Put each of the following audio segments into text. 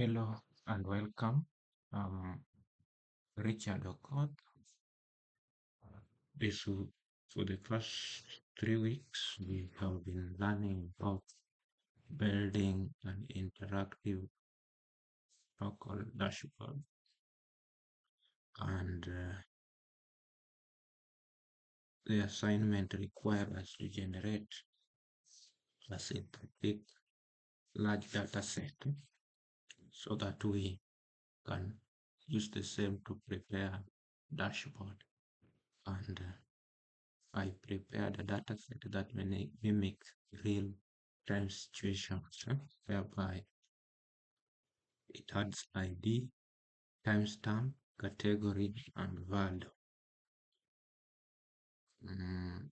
Hello and welcome. I'm Richard Okoth. This for the first 3 weeks, we have been learning about building an interactive local dashboard, and the assignment requires us to generate a synthetic large data set so that we can use the same to prepare dashboard. And I prepared a data set that mimics real-time situations, whereby it adds ID, timestamp, category, and value.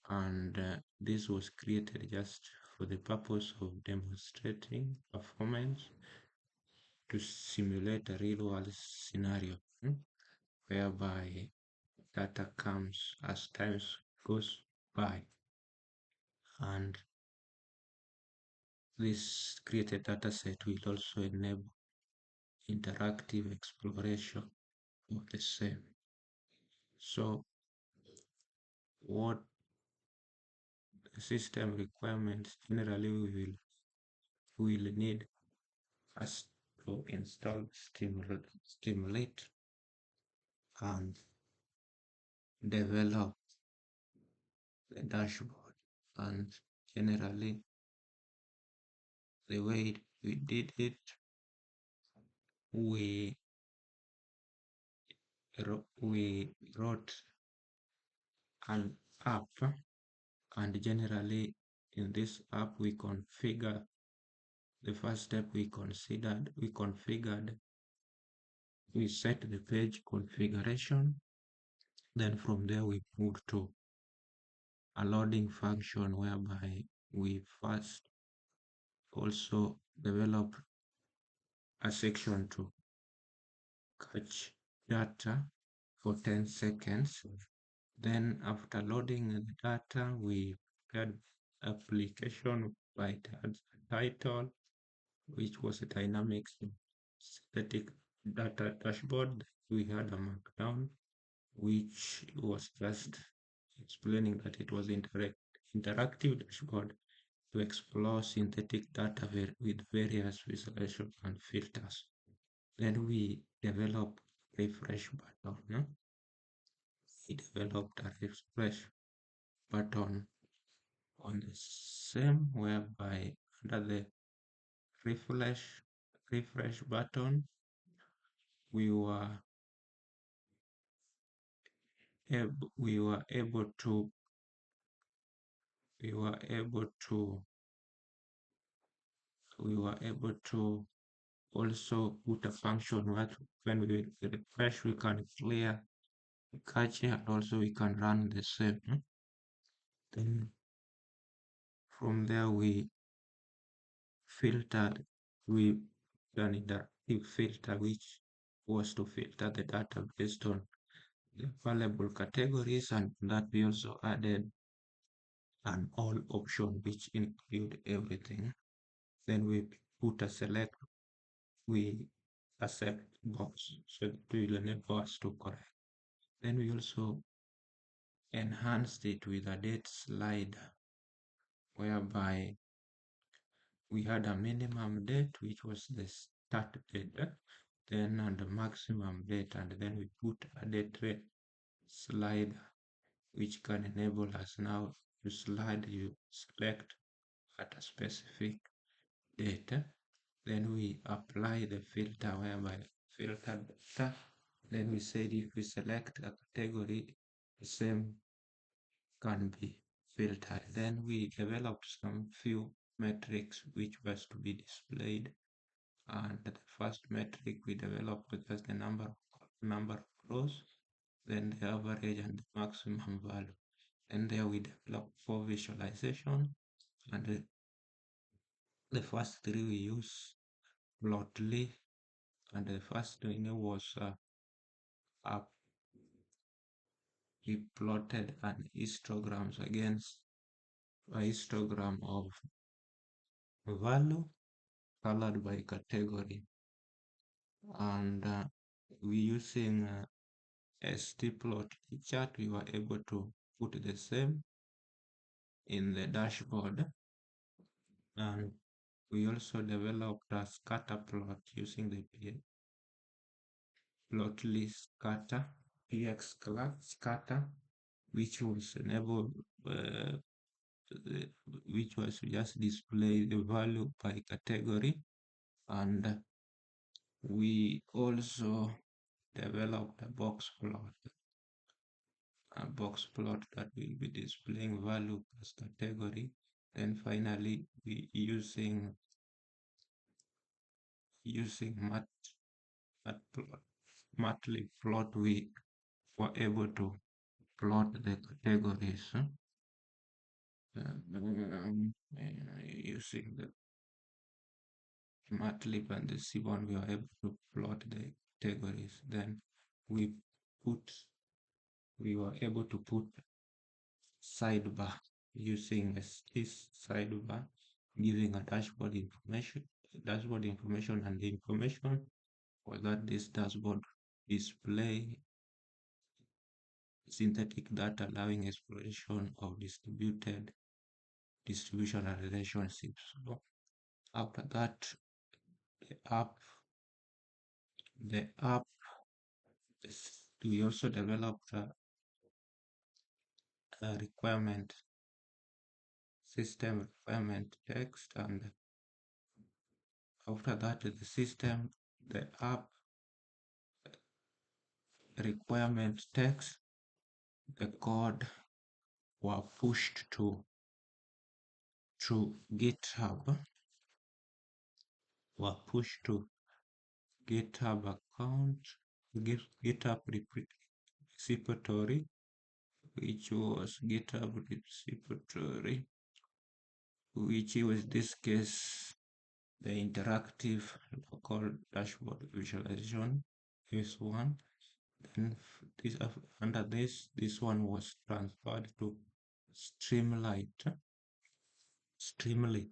And this was created just for the purpose of demonstrating performance to simulate a real-world scenario, whereby data comes as time goes by. And this created dataset will also enable interactive exploration of the same. So what the system requirements generally we will need us to install Stimulate and develop the dashboard. And generally the way we did it, we wrote an app, and generally in this app we configure the first step we set the page configuration. Then from there we moved to a loading function, whereby we first also develop a section to catch data for 10 seconds. Then after loading the data, we had application by title, which was a dynamic synthetic data dashboard. We had a markdown, which was just explaining that it was interactive dashboard to explore synthetic data with various visualization and filters. Then we developed refresh button. We developed a refresh button on the same, whereby under the refresh button we were able to also put a function where when we refresh we can clear the cache, and also we can run the same. Then from there we done interactive filter, which was to filter the data based on the available categories, and that we also added an all option which include everything. Then we put a select box, so it will enable us to correct. Then we also enhanced it with a date slider, whereby we had a minimum date, which was the start date, then and the maximum date, and then we put a date slider, which can enable us now to you select at a specific date. Then we apply the filter, whereby filter data. Then we said if we select a category, the same can be filtered. Then we developed some few metrics which was to be displayed. And the first metric we developed was the number of rows, then the average and the maximum value. And there we developed for visualization, and the first three we use Plotly, and the first thing was we plotted an histograms against a histogram of value colored by category. and we using st-plot chart, we were able to put the same in the dashboard, and we also developed a scatter plot using the plotly scatter px class scatter, which was enabled which was just display the value by category. And we also developed a box plot that will be displaying value as category. Then finally, we using matplotlib, we were able to plot the categories using the Matlib and the Seaborn, we were able to plot the categories. Then we were able to put sidebar using this sidebar, giving a dashboard information, and the information for that this dashboard display synthetic data allowing exploration of distribution and relationships. So after that, the app we also developed a system requirement text, and after that the app requirement text, the code were pushed to GitHub, account, GitHub repository, which was GitHub repository, which was this case the interactive local dashboard visualization is one. Then under this one was transferred to Streamlit. Streamlit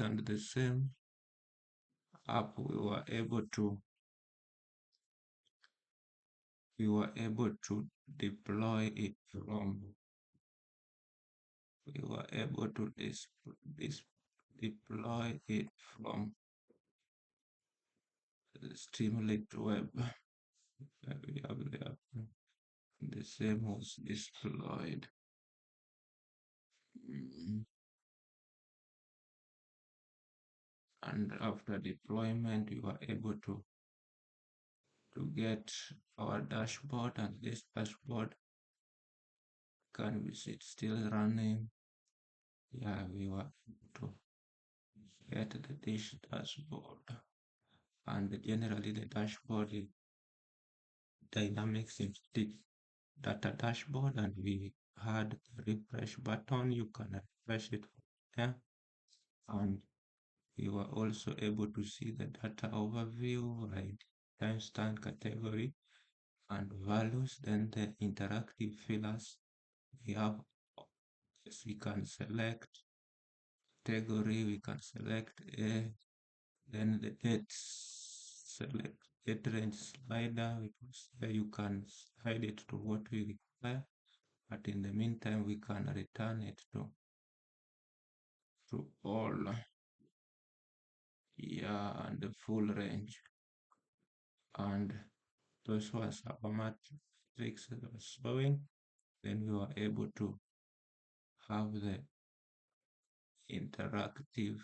and the same app we were able to deploy it from deploy it from Streamlit web. We have the same was deployed. And after deployment, we were able to get our dashboard, and this dashboard can be still running. Yeah, we were able to get the dashboard, and generally the dashboard is dynamic synthetic data dashboard, and we had the refresh button. You can refresh it from there, and we were also able to see the data overview, right? Timestamp category and values. Then the interactive fillers, we can select category, we can select a, then the select date range slider, you can slide it to what we require, but in the meantime we can return it to all, and the full range. And those was our matrix that was showing. Then we were able to have the interactive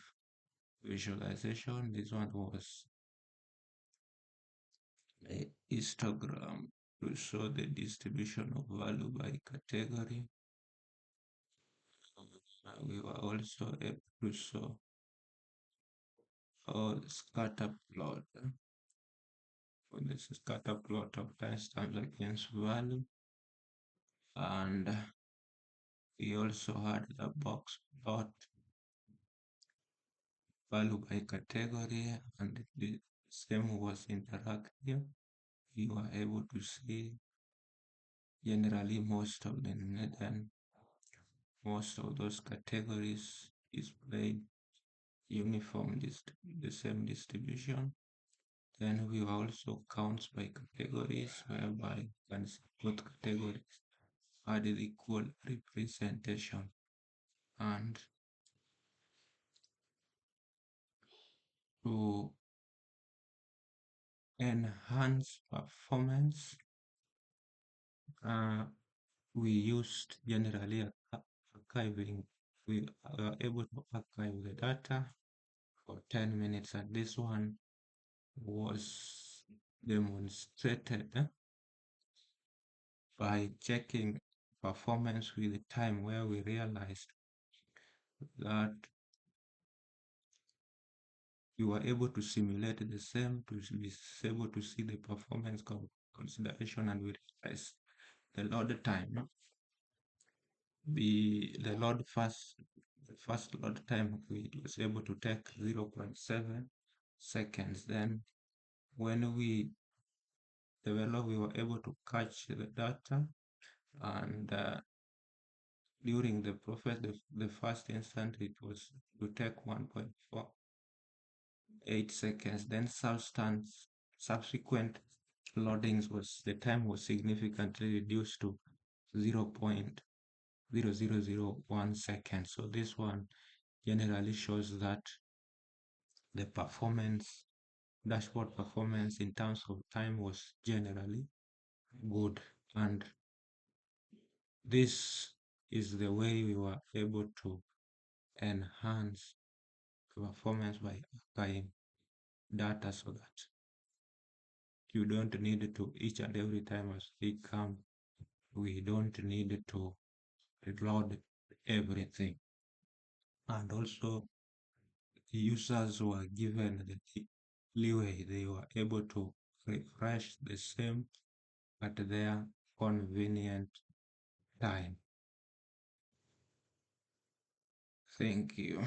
visualization. This one was a histogram to show the distribution of value by category. We were also able to show scatter plot. For this scatter plot of timestamp against value, and we also had the box plot value by category, and the same was interactive. You were able to see Generally, most of those categories displayed uniform the same distribution. Then we also count by categories, whereby you can see both categories had the equal representation. And to enhance performance, uh, we used generally archiving. We are able to archive the data for 10 minutes, and this one was demonstrated by checking performance with the time, where we realized that we were able to simulate the same to be able to see the performance consideration, and we realized the load time. The first load time we was able to take 0.7 seconds. Then when we developed, we were able to catch the data, and during the process, the first instant it was to take 1.48 seconds. Then subsequent loadings was the time was significantly reduced to 0.0001 seconds. So this one generally shows that the dashboard performance in terms of time was generally good, and this is the way we were able to enhance performance by archiving data, so that you don't need to each and every time as they come, we don't need to reload everything. And also, the users were given the leeway, they were able to refresh the same at their convenient time. Thank you.